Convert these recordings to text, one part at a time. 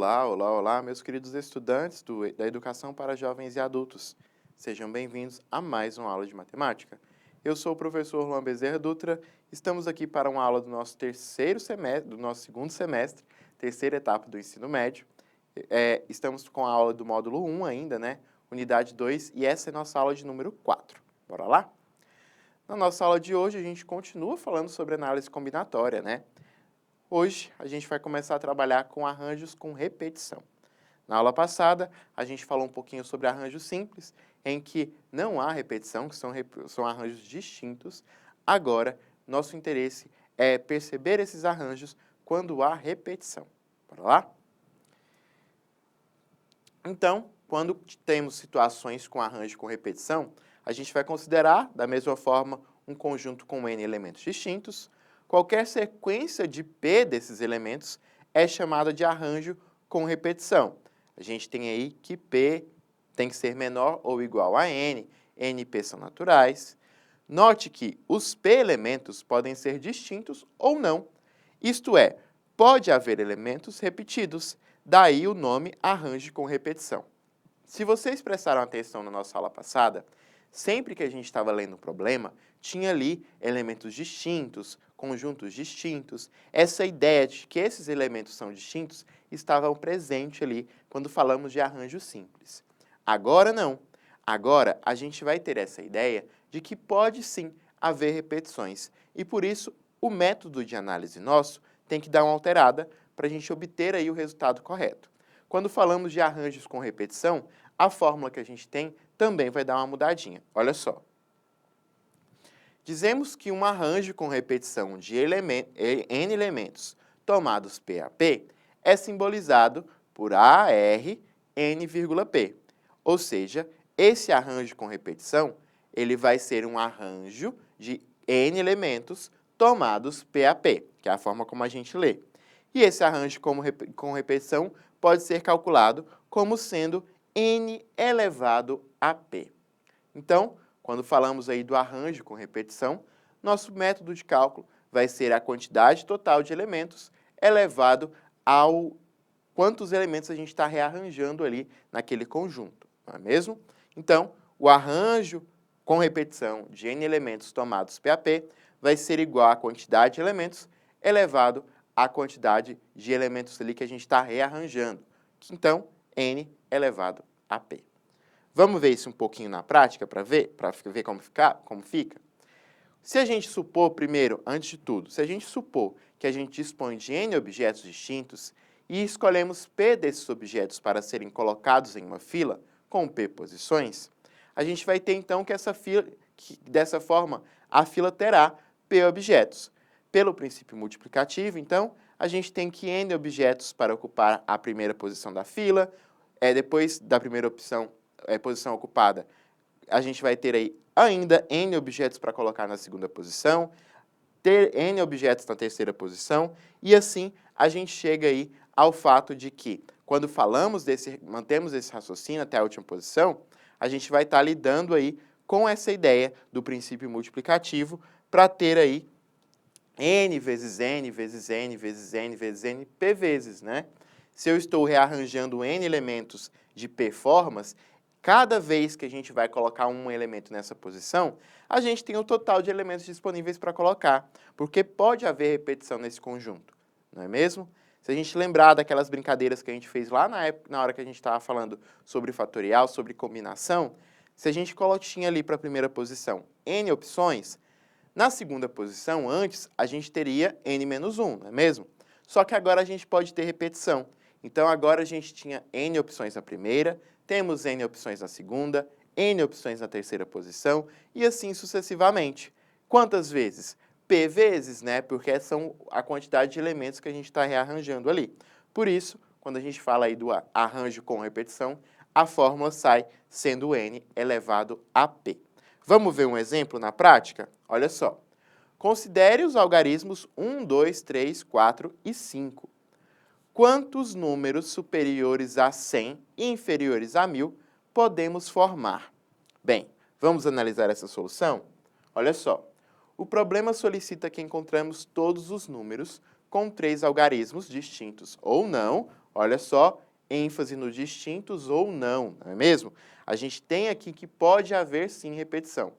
Olá, olá, olá, meus queridos estudantes da Educação para Jovens e Adultos. Sejam bem-vindos a mais uma aula de matemática. Eu sou o professor Luan Bezerra Dutra. Estamos aqui para uma aula do nosso terceiro semestre, do nosso segundo semestre, terceira etapa do ensino médio. Estamos com a aula do módulo 1 ainda, né? Unidade 2, e essa é a nossa aula de número 4. Bora lá? Na nossa aula de hoje, a gente continua falando sobre análise combinatória, né? Hoje, a gente vai começar a trabalhar com arranjos com repetição. Na aula passada, a gente falou um pouquinho sobre arranjos simples, em que não há repetição, que são arranjos distintos. Agora, nosso interesse é perceber esses arranjos quando há repetição. Bora lá? Então, quando temos situações com arranjo com repetição, a gente vai considerar, da mesma forma, um conjunto com N elementos distintos. Qualquer sequência de P desses elementos é chamada de arranjo com repetição. A gente tem aí que P tem que ser menor ou igual a N, NP são naturais. Note que os P elementos podem ser distintos ou não. Isto é, pode haver elementos repetidos, daí o nome arranjo com repetição. Se vocês prestaram atenção na nossa aula passada, sempre que a gente estava lendo um problema, tinha ali elementos distintos, conjuntos distintos. Essa ideia de que esses elementos são distintos estavam presente ali quando falamos de arranjo simples. Agora não. Agora a gente vai ter essa ideia de que pode sim haver repetições. E por isso o método de análise nosso tem que dar uma alterada para a gente obter aí o resultado correto. Quando falamos de arranjos com repetição, a fórmula que a gente tem também vai dar uma mudadinha. Olha só. Dizemos que um arranjo com repetição de N elementos tomados P a P é simbolizado por AR N,P. Ou seja, esse arranjo com repetição ele vai ser um arranjo de N elementos tomados P a P, que é a forma como a gente lê. E esse arranjo com repetição pode ser calculado como sendo N elevado a P. Então, quando falamos aí do arranjo com repetição, nosso método de cálculo vai ser a quantidade total de elementos elevado ao quantos elementos a gente está rearranjando ali naquele conjunto, não é mesmo? Então, o arranjo com repetição de N elementos tomados P a P vai ser igual à quantidade de elementos elevado à quantidade de elementos ali que a gente está rearranjando. Então, N elevado a P. Vamos ver isso um pouquinho na prática para ver como fica? Se a gente supor, primeiro, antes de tudo, se a gente supor que a gente dispõe de N objetos distintos e escolhemos P desses objetos para serem colocados em uma fila, com P posições, a gente vai ter então dessa forma, a fila terá P objetos. Pelo princípio multiplicativo, então, a gente tem que N objetos para ocupar a primeira posição da fila, depois da primeira posição ocupada, a gente vai ter aí ainda N objetos para colocar na segunda posição, ter N objetos na terceira posição, e assim a gente chega aí ao fato de que, quando mantemos esse raciocínio até a última posição, a gente vai estar lidando aí com essa ideia do princípio multiplicativo para ter aí N vezes N vezes N vezes N vezes N, P vezes, né? Se eu estou rearranjando N elementos de P formas, cada vez que a gente vai colocar um elemento nessa posição, a gente tem o total de elementos disponíveis para colocar, porque pode haver repetição nesse conjunto, não é mesmo? Se a gente lembrar daquelas brincadeiras que a gente fez lá na hora que a gente estava falando sobre fatorial, sobre combinação, se a gente tinha ali para a primeira posição N opções, na segunda posição, antes, a gente teria N menos 1, não é mesmo? Só que agora a gente pode ter repetição. Então, agora a gente tinha N opções na primeira, temos N opções na segunda, N opções na terceira posição, e assim sucessivamente. Quantas vezes? P vezes, né? Porque são a quantidade de elementos que a gente está rearranjando ali. Por isso, quando a gente fala aí do arranjo com repetição, a fórmula sai sendo N elevado a P. Vamos ver um exemplo na prática? Olha só. Considere os algarismos 1, 2, 3, 4 e 5. Quantos números superiores a 100 e inferiores a 1000 podemos formar? Bem, vamos analisar essa solução? Olha só. O problema solicita que encontramos todos os números com 3 algarismos distintos ou não, Olha só, ênfase nos distintos ou não, não é mesmo? A gente tem aqui que pode haver sim repetição.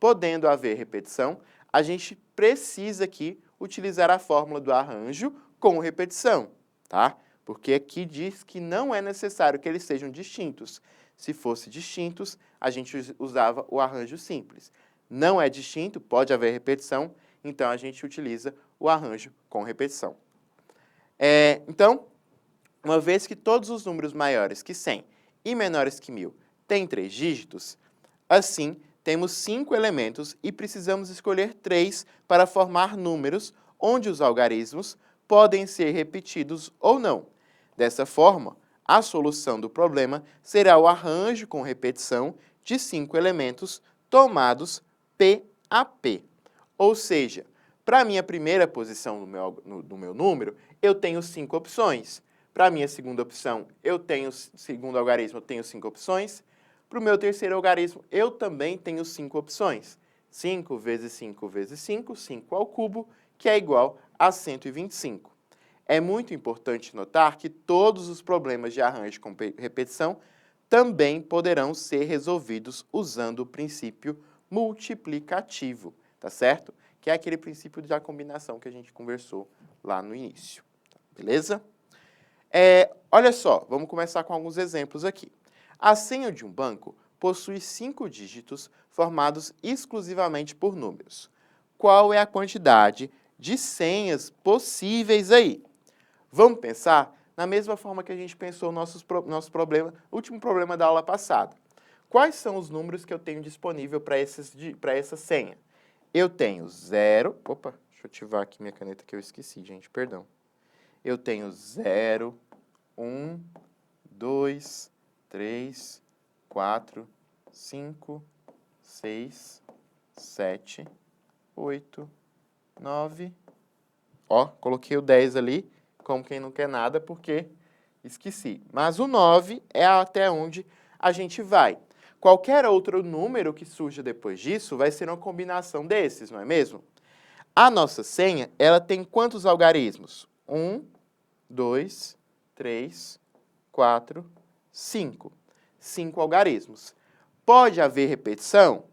Podendo haver repetição, a gente precisa aqui utilizar a fórmula do arranjo com repetição, tá? Porque aqui diz que não é necessário que eles sejam distintos. Se fosse distintos, a gente usava o arranjo simples. Não é distinto, pode haver repetição, então a gente utiliza o arranjo com repetição. Então, uma vez que todos os números maiores que 100 e menores que 1000 têm 3 dígitos, assim, temos 5 elementos e precisamos escolher 3 para formar números onde os algarismos podem ser repetidos ou não. Dessa forma, a solução do problema será o arranjo com repetição de 5 elementos tomados P a P. Ou seja, para a minha primeira posição do meu número, eu tenho 5 opções. Para a minha segunda opção, segundo algarismo, eu tenho 5 opções. Para o meu terceiro algarismo, eu também tenho 5 opções. 5 vezes 5 vezes 5, 5 ao cubo, que é igual a 125. É muito importante notar que todos os problemas de arranjo com repetição também poderão ser resolvidos usando o princípio multiplicativo, tá certo? Que é aquele princípio da combinação que a gente conversou lá no início, beleza? Olha só, vamos começar com alguns exemplos aqui. A senha de um banco possui 5 dígitos formados exclusivamente por números. Qual é a quantidade de senhas possíveis aí? Vamos pensar na mesma forma que a gente pensou no nosso problema, último problema da aula passada. Quais são os números que eu tenho disponível para essa senha? Eu tenho 0... Opa, deixa eu ativar aqui minha caneta que eu esqueci, gente, perdão. Eu tenho 0, 1, 2, 3, 4, 5, 6, 7, 8, 9... Ó, coloquei o 10 ali, como quem não quer nada, porque esqueci. Mas o 9 é até onde a gente vai. Qualquer outro número que surja depois disso vai ser uma combinação desses, não é mesmo? A nossa senha, ela tem quantos algarismos? 1, 2, 3, 4, 5. 5 algarismos. Pode haver repetição?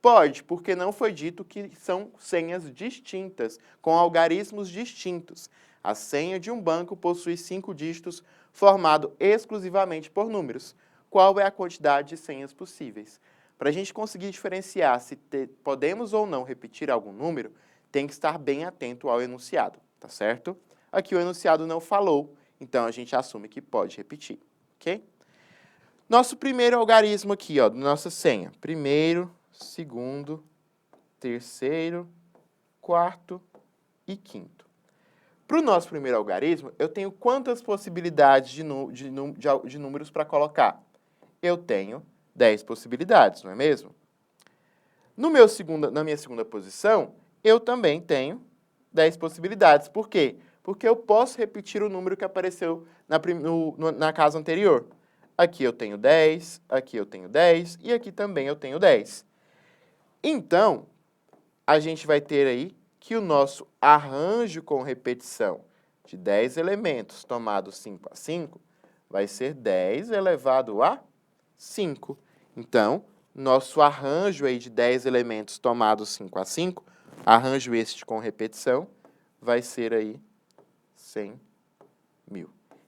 Pode, porque não foi dito que são senhas distintas, com algarismos distintos. A senha de um banco possui 5 dígitos formado exclusivamente por números. Qual é a quantidade de senhas possíveis? Para a gente conseguir diferenciar se podemos ou não repetir algum número, tem que estar bem atento ao enunciado, tá certo? Aqui o enunciado não falou, então a gente assume que pode repetir, ok? Nosso primeiro algarismo aqui, ó, nossa senha. Primeiro, segundo, terceiro, quarto e quinto. Para o nosso primeiro algarismo, eu tenho quantas possibilidades de números para colocar? Eu tenho 10 possibilidades, não é mesmo? Na minha segunda posição, eu também tenho 10 possibilidades. Por quê? Porque eu posso repetir o número que apareceu na casa anterior. Aqui eu tenho 10, aqui eu tenho 10 e aqui também eu tenho 10. Então, a gente vai ter aí que o nosso arranjo com repetição de 10 elementos tomado 5 a 5 vai ser 10 elevado a 5. Então, nosso arranjo aí de 10 elementos tomados 5 a 5, arranjo este com repetição, vai ser aí 100.000.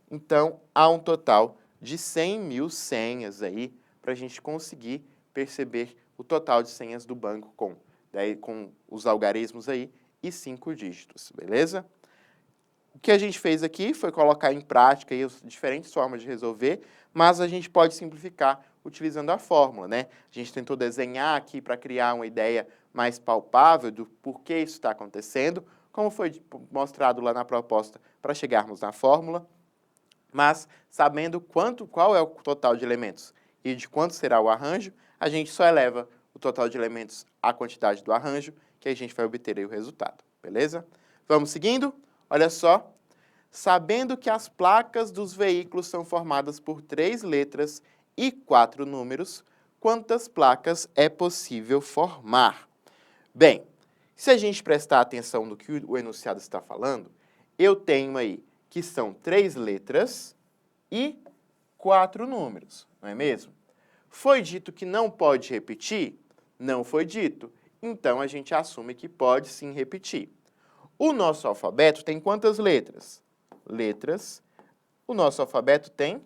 Então, há um total de 100.000 senhas aí para a gente conseguir perceber o total de senhas do banco com os algarismos aí e 5 dígitos, beleza? O que a gente fez aqui foi colocar em prática aí as diferentes formas de resolver, mas a gente pode simplificar utilizando a fórmula, né? A gente tentou desenhar aqui para criar uma ideia mais palpável do porquê isso está acontecendo, como foi mostrado lá na proposta para chegarmos na fórmula, mas sabendo qual é o total de elementos e de quanto será o arranjo, a gente só eleva o total de elementos à quantidade do arranjo, que a gente vai obter aí o resultado, beleza? Vamos seguindo? Olha só. Sabendo que as placas dos veículos são formadas por 3 letras e 4 números, quantas placas é possível formar? Bem, se a gente prestar atenção no que o enunciado está falando, eu tenho aí que são 3 letras e 4 números, não é mesmo? Foi dito que não pode repetir? Não foi dito. Então, a gente assume que pode sim repetir. O nosso alfabeto tem quantas letras? O nosso alfabeto tem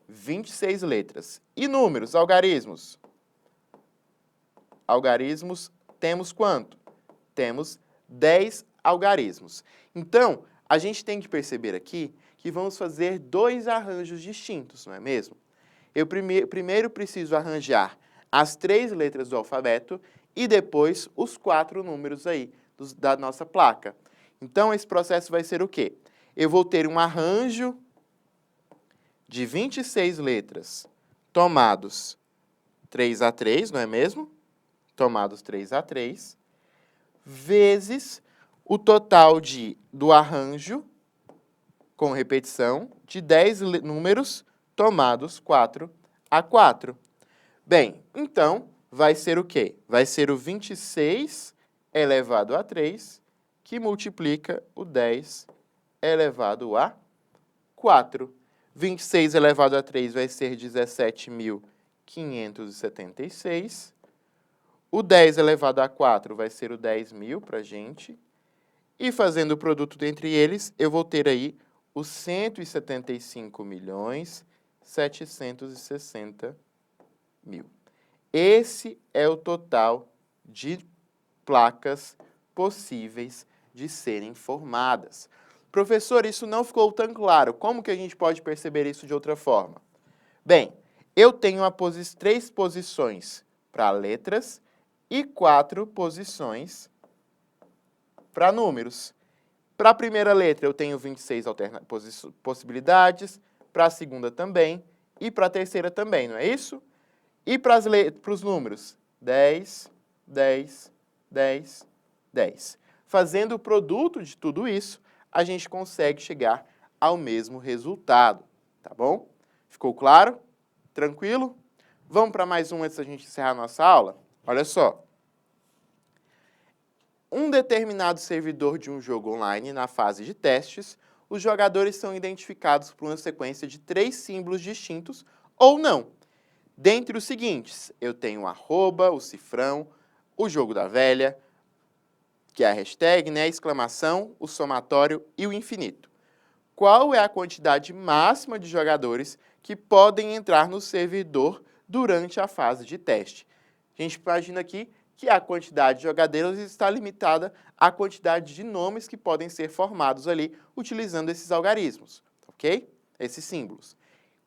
26 letras. E números, algarismos? Algarismos, temos quanto? Temos 10 algarismos. Então, a gente tem que perceber aqui que vamos fazer 2 arranjos distintos, não é mesmo? Eu primeiro preciso arranjar as 3 letras do alfabeto e depois os 4 números aí da nossa placa. Então, esse processo vai ser o quê? Eu vou ter um arranjo de 26 letras tomados 3 a 3, não é mesmo? Tomados 3 a 3, vezes o total do arranjo, com repetição, de 10 números tomados 4 a 4. Bem, então, vai ser o quê? Vai ser o 26 elevado a 3, que multiplica o 10 elevado a 4. 26 elevado a 3 vai ser 17.576. O 10 elevado a 4 vai ser o 10.000 para a gente. E fazendo o produto entre eles, eu vou ter aí os 175.760.000. Esse é o total de placas possíveis de serem formadas. Professor, isso não ficou tão claro. Como que a gente pode perceber isso de outra forma? Bem, eu tenho 3 posições para letras e 4 posições para números. Para a primeira letra, eu tenho 26 possibilidades, para a segunda também, e para a terceira também, não é isso? E para os números, 10, 10, 10, 10. Fazendo o produto de tudo isso, a gente consegue chegar ao mesmo resultado, tá bom? Ficou claro? Tranquilo? Vamos para mais um antes da gente encerrar a nossa aula? Olha só. Um determinado servidor de um jogo online, na fase de testes, os jogadores são identificados por uma sequência de 3 símbolos distintos ou não. Dentre os seguintes, eu tenho o arroba, o cifrão, o jogo da velha, que é a hashtag, né, a exclamação, o somatório e o infinito. Qual é a quantidade máxima de jogadores que podem entrar no servidor durante a fase de teste? A gente imagina aqui que a quantidade de jogadores está limitada à quantidade de nomes que podem ser formados ali utilizando esses algarismos, ok? Esses símbolos.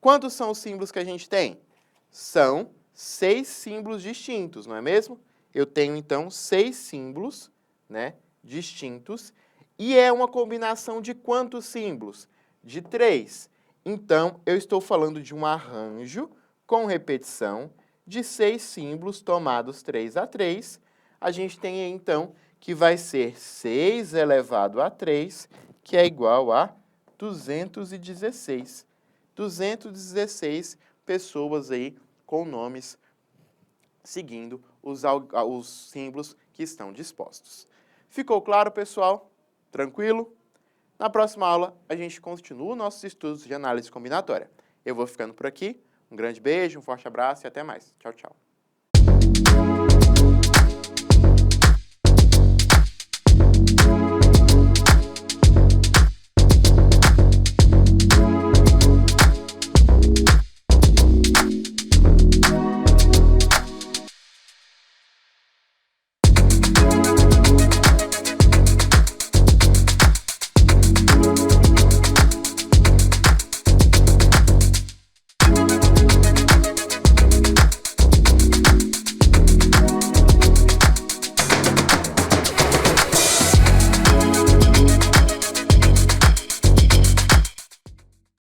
Quantos são os símbolos que a gente tem? São 6 símbolos distintos, não é mesmo? Eu tenho, então, 6 símbolos, né, distintos, e é uma combinação de quantos símbolos? De 3. Então, eu estou falando de um arranjo com repetição de 6 símbolos tomados 3 a 3. A gente tem aí, então, que vai ser 6 elevado a 3, que é igual a 216. 216 pessoas aí com nomes seguindo os símbolos que estão dispostos. Ficou claro, pessoal? Tranquilo? Na próxima aula, a gente continua nossos estudos de análise combinatória. Eu vou ficando por aqui. Um grande beijo, um forte abraço e até mais. Tchau, tchau.